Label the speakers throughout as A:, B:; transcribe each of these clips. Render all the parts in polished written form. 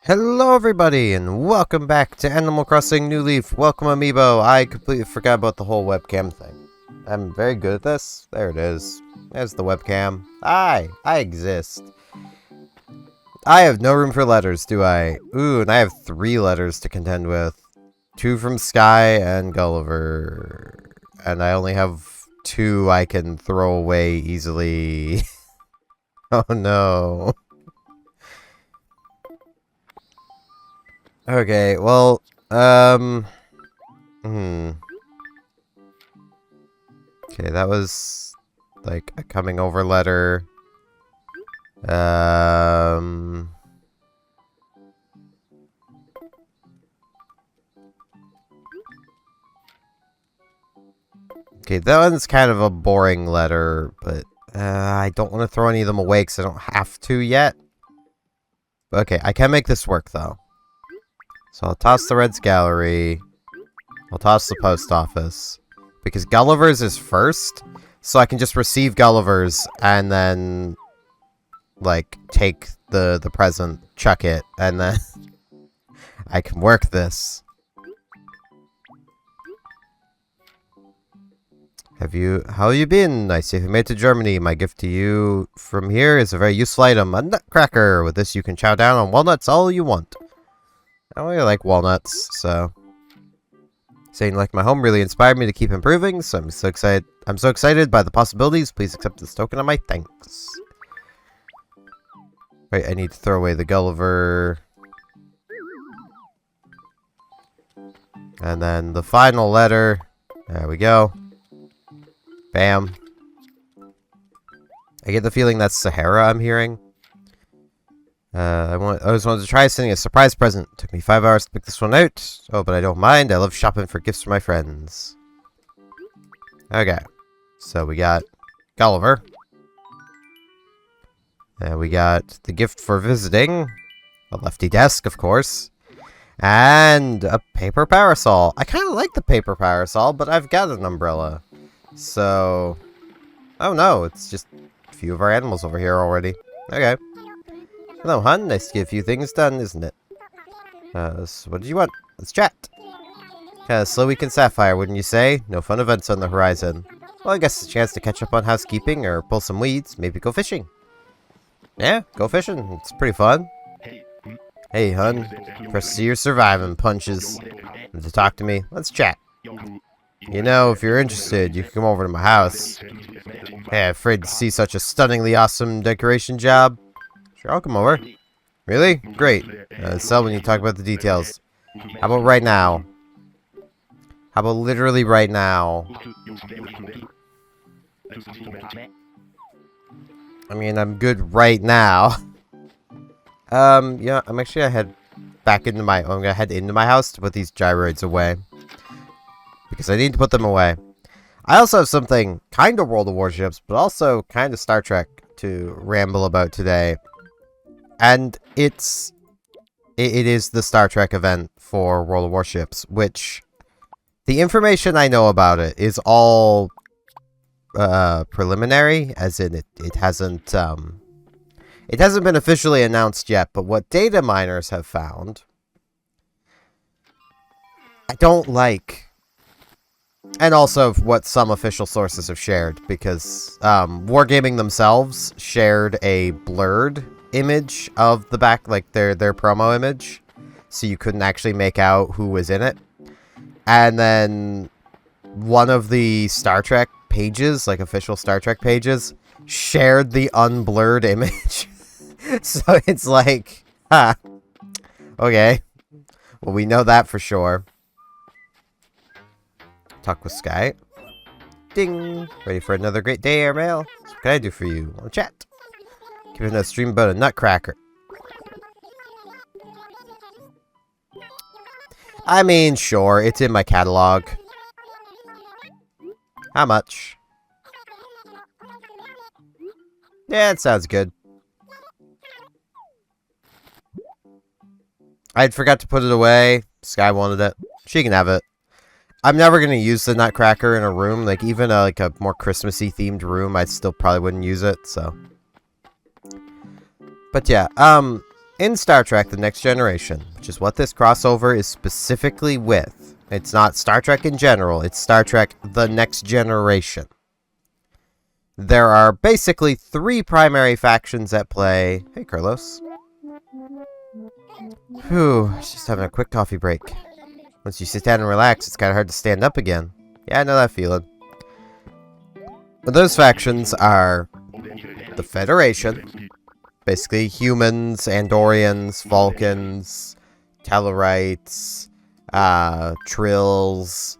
A: Hello everybody, and welcome back to Animal Crossing New Leaf. Welcome Amiibo. I completely forgot about the whole webcam thing. I'm very good at this. There it is. There's the webcam. I exist. I have no room for letters, do I? Ooh, and I have 3 letters to contend with. 2 from Sky and Gulliver. And I only have 2 I can throw away easily. Oh no. Okay, well, Okay, that was, like, a coming over letter. Okay, that one's kind of a boring letter, but, I don't want to throw any of them away because I don't have to yet. Okay, I can make this work, though. So I'll toss the Reds Gallery. I'll toss the post office. Because Gulliver's is first, so I can just receive Gulliver's and then, like, take the present, chuck it, and then I can work this. How have you been? I see you made it to Germany. My gift to you from here is a very useful item, a nutcracker. With this you can chow down on walnuts all you want. I really like walnuts, so saying like my home really inspired me to keep improving, so I'm so excited by the possibilities. Please accept this token of my thanks. Right, I need to throw away the Gulliver. And then the final letter. There we go. Bam. I get the feeling that's Sahara I'm hearing. I always wanted to try sending a surprise present. Took me 5 hours to pick this one out. Oh, but I don't mind. I love shopping for gifts for my friends. Okay. So we got Gulliver. And we got the gift for visiting. A lefty desk, of course. And a paper parasol. I kind of like the paper parasol, but I've got an umbrella. So... Oh no, it's just a few of our animals over here already. Okay. Hello, hon. Nice to get a few things done, isn't it? So what did you want? Let's chat. Kinda slow week in Sapphire, wouldn't you say? No fun events on the horizon. Well, I guess it's a chance to catch up on housekeeping, or pull some weeds, maybe go fishing. Yeah, go fishing. It's pretty fun. Hey, hun. Press to see you're surviving. Punches. And to talk to me, let's chat. You know, if you're interested, you can come over to my house. Hey, afraid to see such a stunningly awesome decoration job? Sure, I'll come over. Really? Great. Sell when you talk about the details. How about right now? How about literally right now? I mean, I'm good right now. Yeah, I'm actually gonna head back into I'm gonna head into my house to put these gyroids away. Because I need to put them away. I also have something kind of World of Warships, but also kind of Star Trek to ramble about today. And it is the Star Trek event for World of Warships, which the information I know about it is all preliminary, as in it hasn't been officially announced yet, but what data miners have found I don't like. And also what some official sources have shared, because Wargaming themselves shared a blurred image of the back, like their promo image, so you couldn't actually make out who was in it. And then one of the Star Trek pages, like official Star Trek pages, shared the unblurred image. So it's like, huh, okay, well, we know that for sure. Talk with Sky. Ding! Ready for another great day, airmail? So what can I do for you? Want to chat? Give us a stream about a nutcracker. I mean, sure, it's in my catalog. How much? Yeah, it sounds good. I'd forgot to put it away. Sky wanted it. She can have it. I'm never going to use the Nutcracker in a room. Like, even like a more Christmassy themed room, I still probably wouldn't use it, so. But yeah, in Star Trek The Next Generation, which is what this crossover is specifically with. It's not Star Trek in general, it's Star Trek The Next Generation. There are basically 3 primary factions at play. Hey, Carlos. Whew, just having a quick coffee break. Once you sit down and relax, it's kind of hard to stand up again. Yeah, I know that feeling. But those factions are the Federation, basically humans, Andorians, Vulcans, Tellarites, Trills,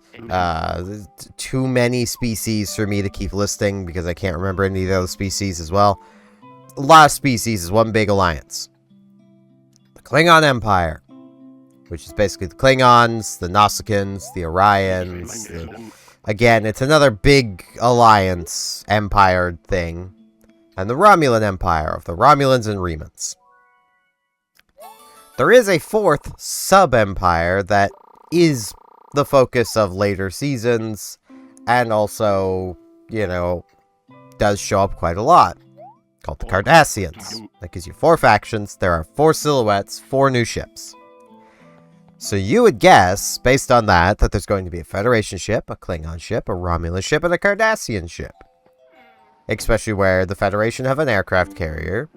A: too many species for me to keep listing because I can't remember any of those species as well. A lot of species is one big alliance. The Klingon Empire, which is basically the Klingons, the Nausicaans, the Orions. Again, it's another big alliance, empire thing. And the Romulan Empire of the Romulans and Remans. There is a 4th sub-empire that is the focus of later seasons, and also, you know, does show up quite a lot, called the Cardassians. That gives you 4 factions, there are 4 silhouettes, 4 new ships. So you would guess, based on that, that there's going to be a Federation ship, a Klingon ship, a Romulan ship, and a Cardassian ship. Especially where the Federation have an aircraft carrier,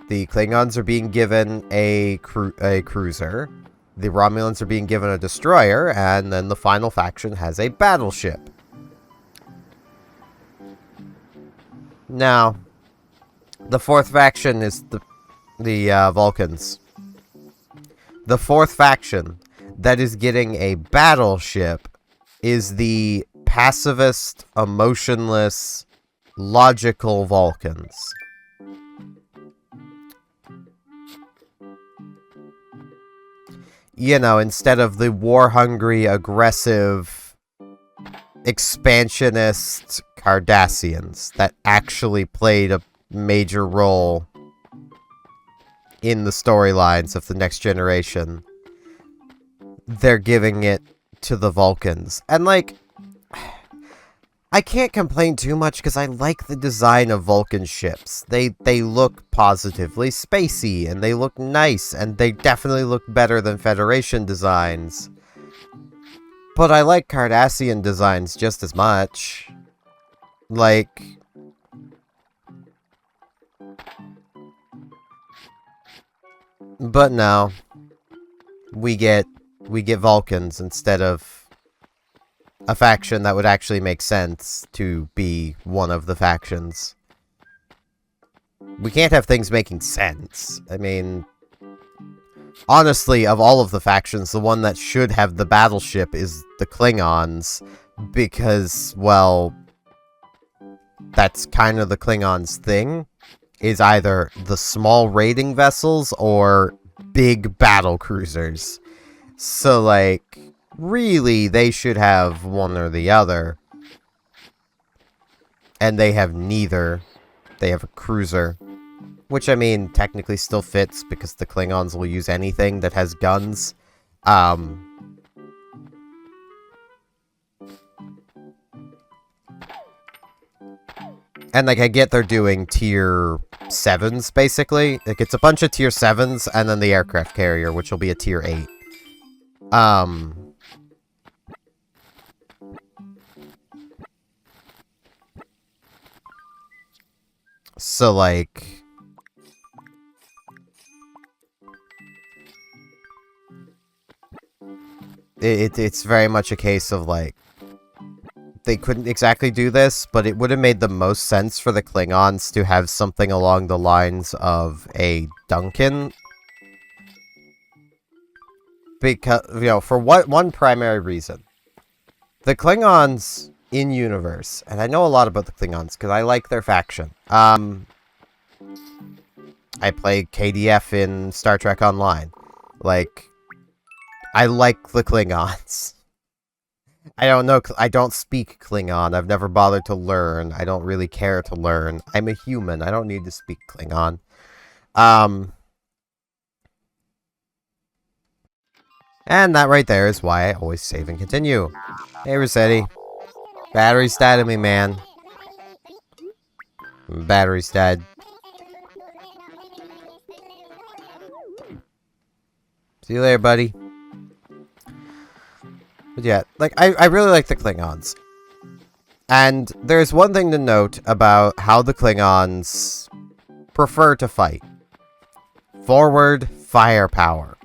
A: the Klingons are being given a cruiser, the Romulans are being given a destroyer, and then the final faction has a battleship. Now, the 4th faction is the Vulcans. The 4th faction that is getting a battleship is the pacifist, emotionless, logical Vulcans. You know, instead of the war-hungry, aggressive, expansionist Cardassians that actually played a major role in the storylines of the Next Generation. They're giving it to the Vulcans. And, like, I can't complain too much because I like the design of Vulcan ships. They look positively spacey, and they look nice, and they definitely look better than Federation designs. But I like Cardassian designs just as much. Like, but no. We get Vulcans instead of a faction that would actually make sense to be one of the factions. We can't have things making sense. I mean, honestly, of all of the factions, the one that should have the battleship is the Klingons, because, well, that's kind of the Klingons' thing, is either the small raiding vessels or big battle cruisers. So, like, really, they should have one or the other. And they have neither. They have a cruiser. Which, I mean, technically still fits, because the Klingons will use anything that has guns. And, like, I get they're doing tier 7s, basically. Like, it's a bunch of tier 7s, and then the aircraft carrier, which will be a tier 8. So, like, it's very much a case of, like, they couldn't exactly do this, but it would have made the most sense for the Klingons to have something along the lines of a Duncan. Because, you know, for one primary reason. The Klingons in-universe, and I know a lot about the Klingons, because I like their faction. I play KDF in Star Trek Online. Like, I like the Klingons. I don't know, I don't speak Klingon, I've never bothered to learn, I don't really care to learn. I'm a human, I don't need to speak Klingon. And that right there is why I always save and continue. Hey, Rossetti. Battery's dead to me, man. Battery's dead. See you later, buddy. But yeah, like, I really like the Klingons. And there's one thing to note about how the Klingons prefer to fight. Forward firepower.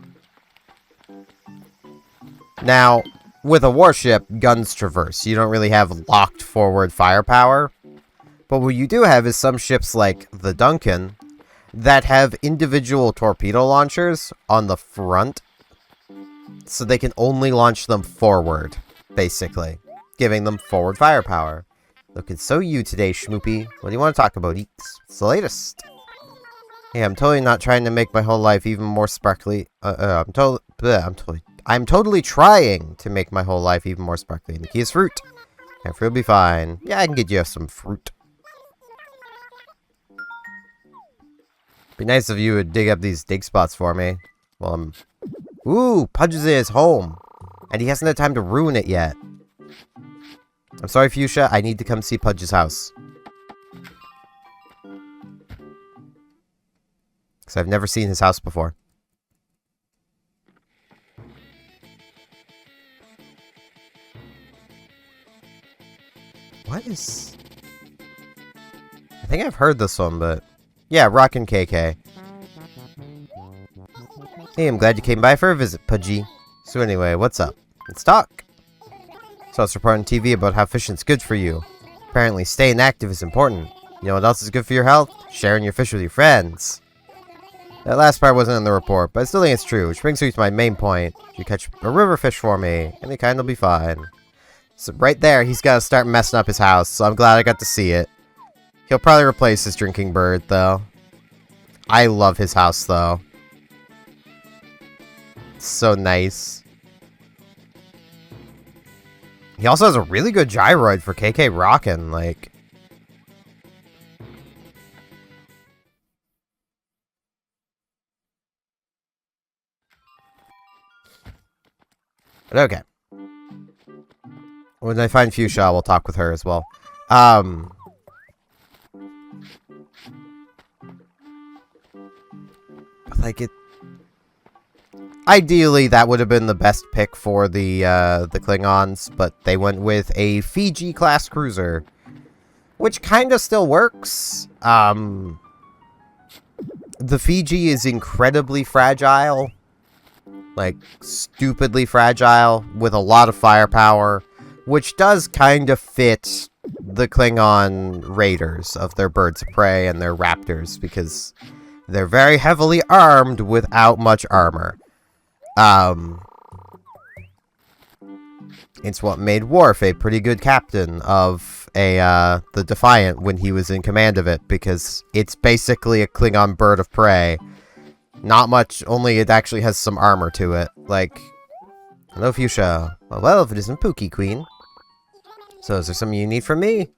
A: Now, with a warship, guns traverse. You don't really have locked forward firepower. But what you do have is some ships like the Duncan that have individual torpedo launchers on the front. So they can only launch them forward, basically. Giving them forward firepower. Looking so you today, Schmoopy. What do you want to talk about, Eeks? What's the latest? Hey, I'm totally not trying to make my whole life even more sparkly. I'm totally trying to make my whole life even more sparkly. And the key is fruit. And fruit will be fine. Yeah, I can get you some fruit. Be nice if you would dig up these dig spots for me. Well, I'm... Ooh, Pudge is in his home. And he hasn't had time to ruin it yet. I'm sorry, Fuchsia. I need to come see Pudge's house. Because I've never seen his house before. What is... I think I've heard this one, but... Yeah, Rockin' KK. Hey, I'm glad you came by for a visit, Pudgy. So anyway, what's up? Let's talk. So I was reporting on TV about how fishing's good for you. Apparently, staying active is important. You know what else is good for your health? Sharing your fish with your friends. That last part wasn't in the report, but I still think it's true, which brings me to my main point. You catch a river fish for me, any kind will be fine. So right there, he's got to start messing up his house, so I'm glad I got to see it. He'll probably replace his drinking bird, though. I love his house, though. It's so nice. He also has a really good gyroid for KK Rockin', like... But okay. When I find Fuchsia, we'll talk with her as well. Like it... Ideally, that would have been the best pick for the Klingons, but they went with a Fiji-class cruiser. Which kind of still works. The Fiji is incredibly fragile. Like, stupidly fragile, with a lot of firepower, which does kind of fit the Klingon raiders of their birds of prey and their raptors, because they're very heavily armed without much armor. It's what made Worf a pretty good captain of the Defiant when he was in command of it, because it's basically a Klingon bird of prey. Not much, only it actually has some armor to it. Like, hello, Fuchsia. Well, if it isn't Pookie Queen. So, is there something you need from me?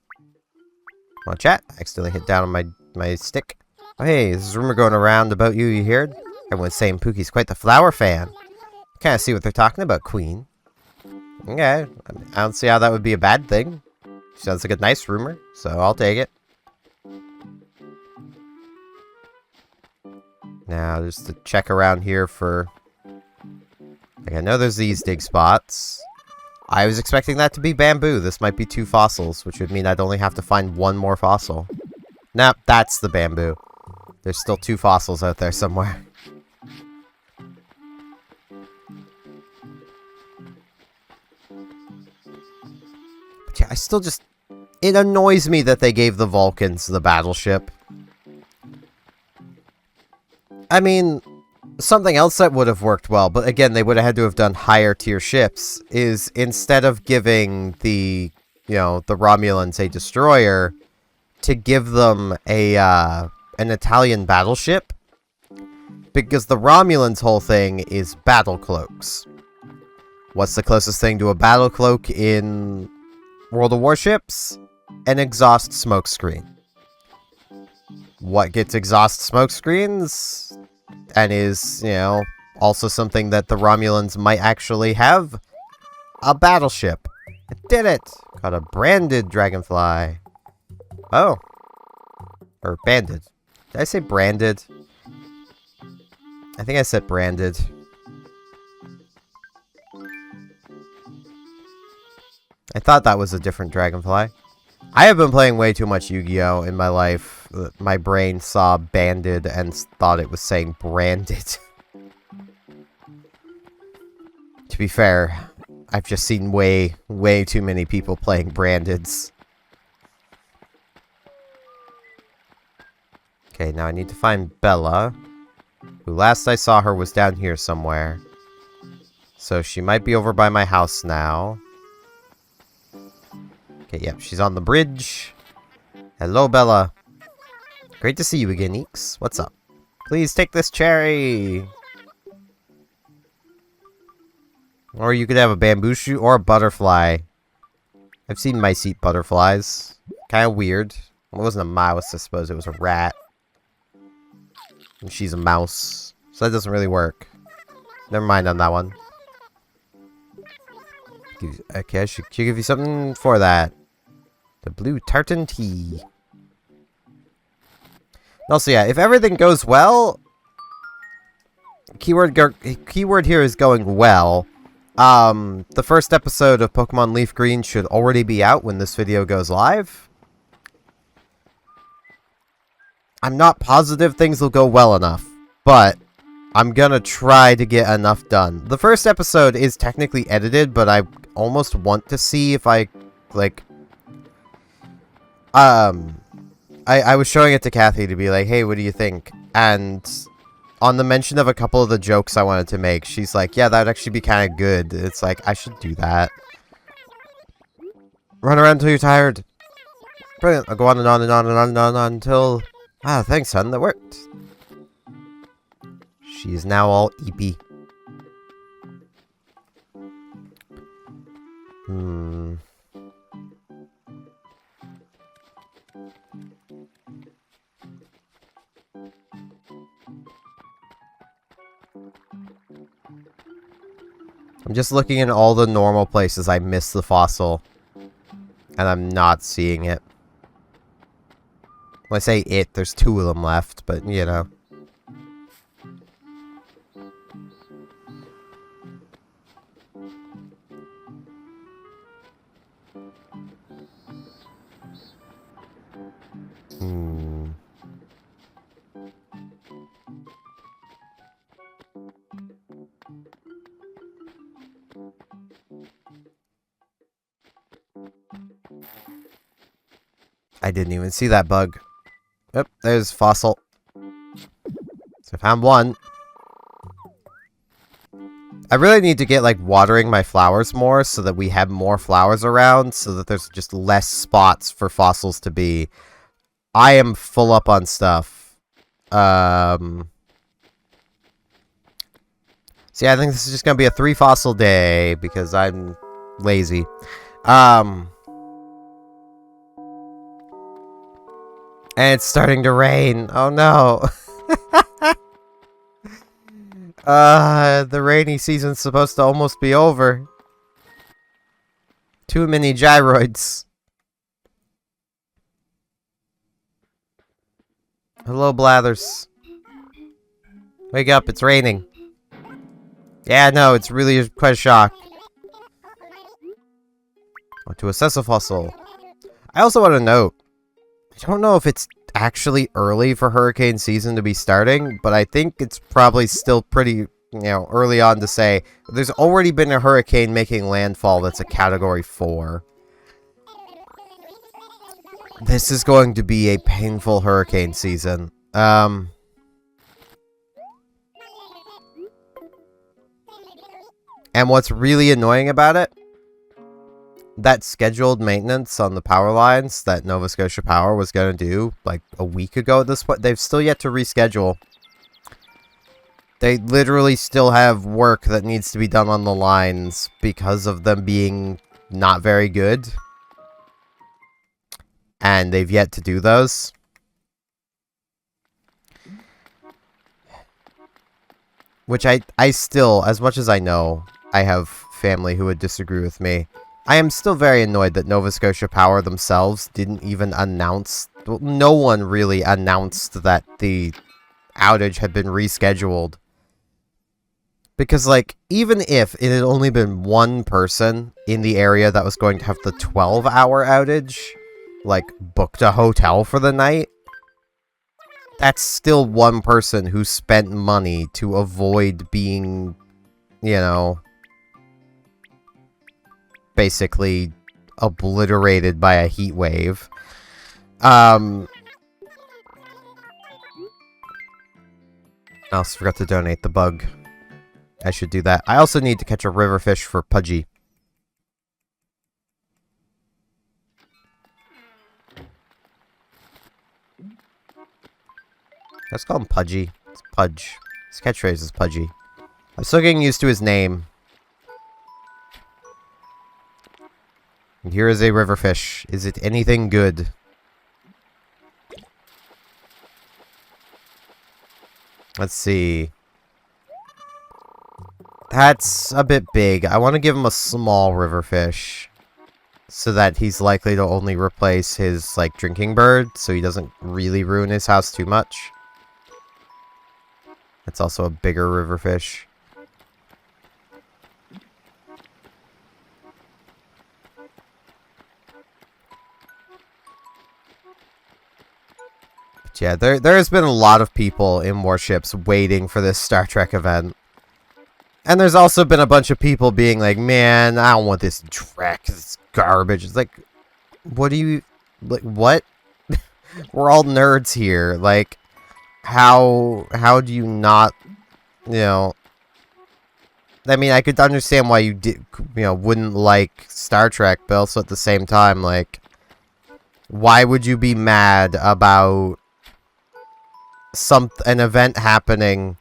A: Want to chat? I accidentally hit down on my stick. Oh, hey, there's a rumor going around about you heard? Everyone's saying Pookie's quite the flower fan. Kind of see what they're talking about, Queen. Okay, I don't see how that would be a bad thing. Sounds like a nice rumor, so I'll take it. Now, just to check around here for... Like, I know there's these dig spots. I was expecting that to be bamboo. This might be 2 fossils, which would mean I'd only have to find 1 more fossil. Nope, that's the bamboo. There's still 2 fossils out there somewhere. But yeah, I still just... It annoys me that they gave the Vulcans the battleship. I mean, something else that would have worked well, but again, they would have had to have done higher tier ships, is instead of giving the, you know, the Romulans a destroyer, to give them a, an Italian battleship. Because the Romulans' whole thing is battle cloaks. What's the closest thing to a battle cloak in World of Warships? An exhaust smokescreen. What gets exhaust smokescreens and is, you know, also something that the Romulans might actually have. A battleship. I did it! Got a branded dragonfly. Oh. Or banded. Did I say branded? I think I said branded. I thought that was a different dragonfly. I have been playing way too much Yu-Gi-Oh! In my life. My brain saw banded and thought it was saying branded. To be fair, I've just seen way too many people playing brandeds. Okay, now I need to find Bella, who last I saw her was down here somewhere. So she might be over by my house now. Okay, yep, she's on the bridge. Hello, Bella. Great to see you again, Eeks. What's up? Please take this cherry! Or you could have a bamboo shoot or a butterfly. I've seen mice eat butterflies. Kind of weird. Well, it wasn't a mouse, I suppose it was a rat. And she's a mouse. So that doesn't really work. Never mind on that one. Okay, I should give you something for that. The blue tartan tea. Also, yeah, if everything goes well... Keyword here is going well. The first episode of Pokemon Leaf Green should already be out when this video goes live. I'm not positive things will go well enough, but I'm gonna try to get enough done. The first episode is technically edited, but I almost want to see if I, like... I was showing it to Kathy to be like, hey, what do you think? And on the mention of a couple of the jokes I wanted to make, she's like, yeah, that'd actually be kind of good. It's like, I should do that. Run around until you're tired. Brilliant. I'll go on and on and on and on and on until... Ah, thanks, son. That worked. She is now all eepy. I'm just looking in all the normal places I missed the fossil. And I'm not seeing it. When I say it, there's 2 of them left, but, you know. I didn't even see that bug. Yep, there's fossil. So I found one. I really need to get, like, watering my flowers more so that we have more flowers around so that there's just less spots for fossils to be. I am full up on stuff. So yeah, I think this is just gonna be a 3 fossil day because I'm lazy. And it's starting to rain. Oh no. The rainy season's supposed to almost be over. Too many gyroids. Hello, Blathers. Wake up, it's raining. Yeah, no, it's really quite a shock. Want to assess a fossil. I also want to note, I don't know if it's actually early for hurricane season to be starting, but I think it's probably still pretty, you know, early on to say there's already been a hurricane making landfall that's a category 4. This is going to be a painful hurricane season. And what's really annoying about it, that scheduled maintenance on the power lines that Nova Scotia Power was going to do, like, a week ago at this point, they've still yet to reschedule. They literally still have work that needs to be done on the lines because of them being not very good. And they've yet to do those. Which I still, as much as I know, I have family who would disagree with me. I am still very annoyed that Nova Scotia Power themselves didn't even announce... Well, no one really announced that the outage had been rescheduled. Because, like, even if it had only been one person in the area that was going to have the 12-hour outage, like, booked a hotel for the night, that's still one person who spent money to avoid being, you know, basically obliterated by a heat wave. I also forgot to donate the bug. I should do that. I also need to catch a river fish for Pudgy. Let's call him Pudgy. It's Pudge. His catchphrase is Pudgy. I'm still getting used to his name. And here is a river fish. Is it anything good? Let's see. That's a bit big. I want to give him a small river fish. So that he's likely to only replace his, like, drinking bird. So he doesn't really ruin his house too much. It's also a bigger river fish. But yeah, there's been a lot of people in Warships waiting for this Star Trek event. And there's also been a bunch of people being like, man, I don't want this Trek, this garbage. It's like, what do you... Like, what? We're all nerds here. Like, how do you not... You know, I mean, I could understand why you wouldn't like Star Trek, but also at the same time, like, why would you be mad about an event happening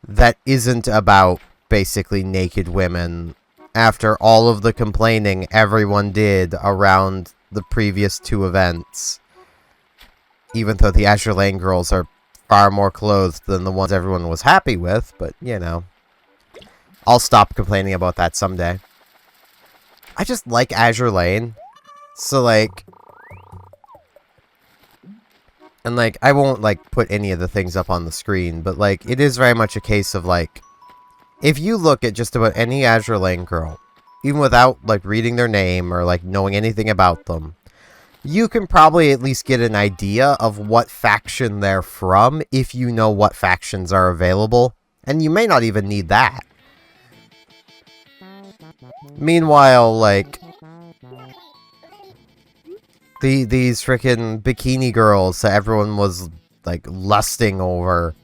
A: that isn't about basically naked women after all of the complaining everyone did around the previous two events? Even though the Azure Lane girls are far more clothed than the ones everyone was happy with, but, you know. I'll stop complaining about that someday. I just like Azure Lane. So, like... And, like, I won't, like, put any of the things up on the screen, but, like, it is very much a case of, like... If you look at just about any Azure Lane girl, even without, like, reading their name or, like, knowing anything about them, you can probably at least get an idea of what faction they're from if you know what factions are available. And you may not even need that. Meanwhile, like... These frickin' bikini girls that everyone was, like, lusting over.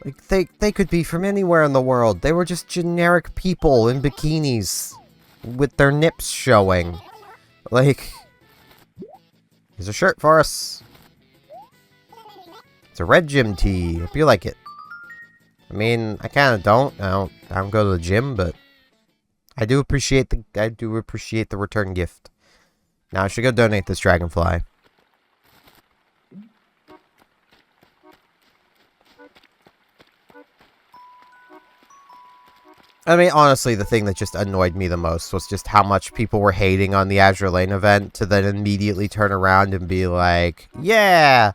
A: Like, they could be from anywhere in the world. They were just generic people in bikinis with their nips showing. Like... Here's a shirt for us. It's a red gym tee. Hope you like it. I mean, I kind of don't. I don't go to the gym, but I do appreciate the return gift. Now I should go donate this dragonfly. I mean, honestly, the thing that just annoyed me the most was just how much people were hating on the Azure Lane event to then immediately turn around and be like, yeah,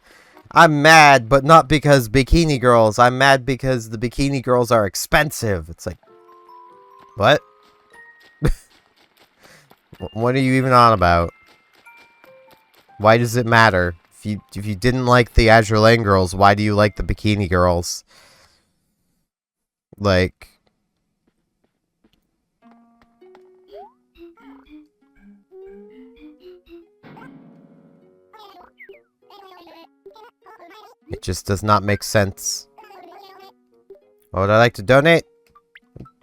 A: I'm mad, but not because bikini girls. I'm mad because the bikini girls are expensive. It's like, what? What are you even on about? Why does it matter? If you didn't like the Azure Lane girls, why do you like the bikini girls? Like... It just does not make sense. What would I like to donate?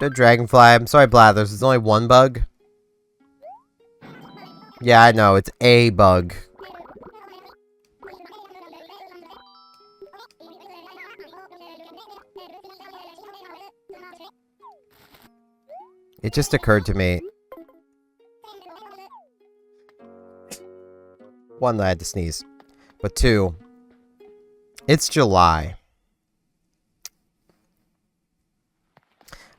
A: The dragonfly. I'm sorry, Blathers. There's only one bug. Yeah, I know. It's a bug. It just occurred to me. One, that I had to sneeze. But two, it's July.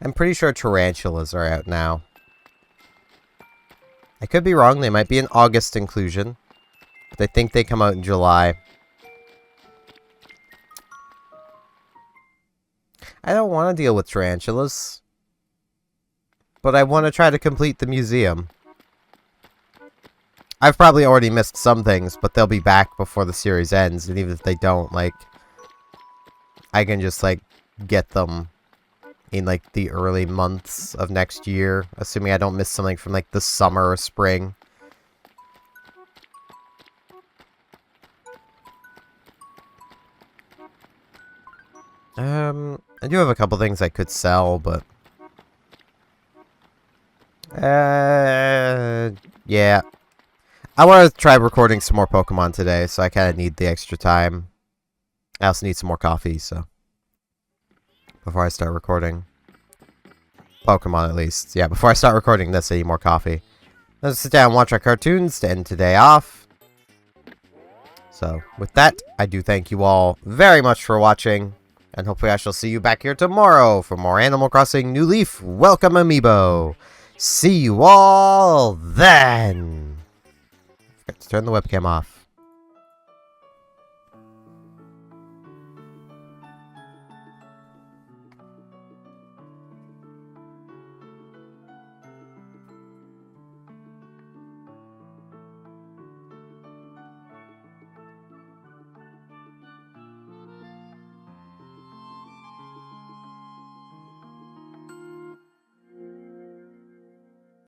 A: I'm pretty sure tarantulas are out now. I could be wrong. They might be an August inclusion. But I think they come out in July. I don't want to deal with tarantulas. But I want to try to complete the museum. I've probably already missed some things, but they'll be back before the series ends. And even if they don't, like, I can just, like, get them in, like, the early months of next year. Assuming I don't miss something from, like, the summer or spring. I do have a couple things I could sell, but... yeah. I want to try recording some more Pokemon today, so I kind of need the extra time. I also need some more coffee, so... before I start recording. Pokemon, at least. Yeah, before I start recording this, I need more coffee. Let's sit down and watch our cartoons to end today off. So, with that, I do thank you all very much for watching. And hopefully I shall see you back here tomorrow for more Animal Crossing New Leaf Welcome Amiibo. See you all then! Forgot to turn the webcam off.